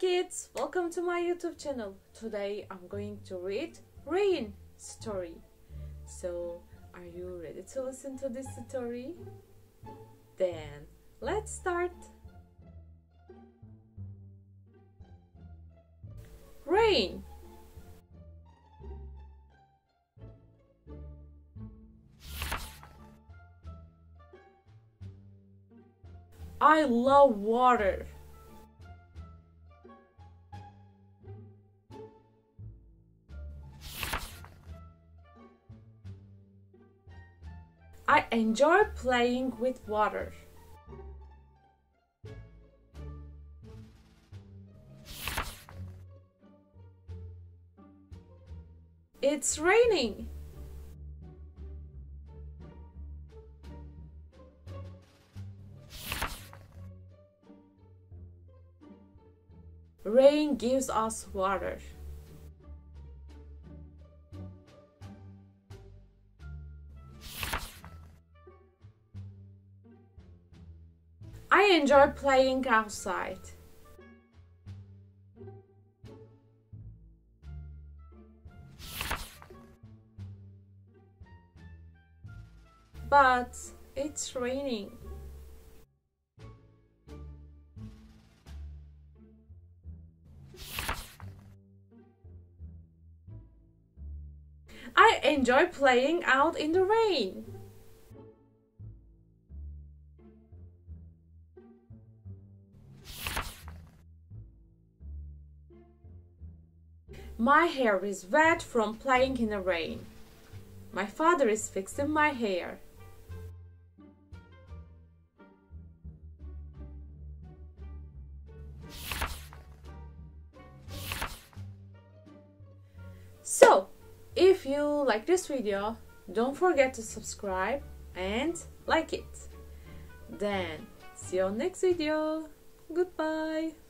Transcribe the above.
kids, welcome to my YouTube channel. Today I'm going to read Rain story. So, are you ready to listen to this story? Then, let's start. Rain. I love water. I enjoy playing with water. It's raining. Rain gives us water. I enjoy playing outside. But it's raining. I enjoy playing out in the rain. My hair is wet from playing in the rain. My father is fixing my hair. So, if you like this video, don't forget to subscribe and like it. Then, see you on next video. Goodbye.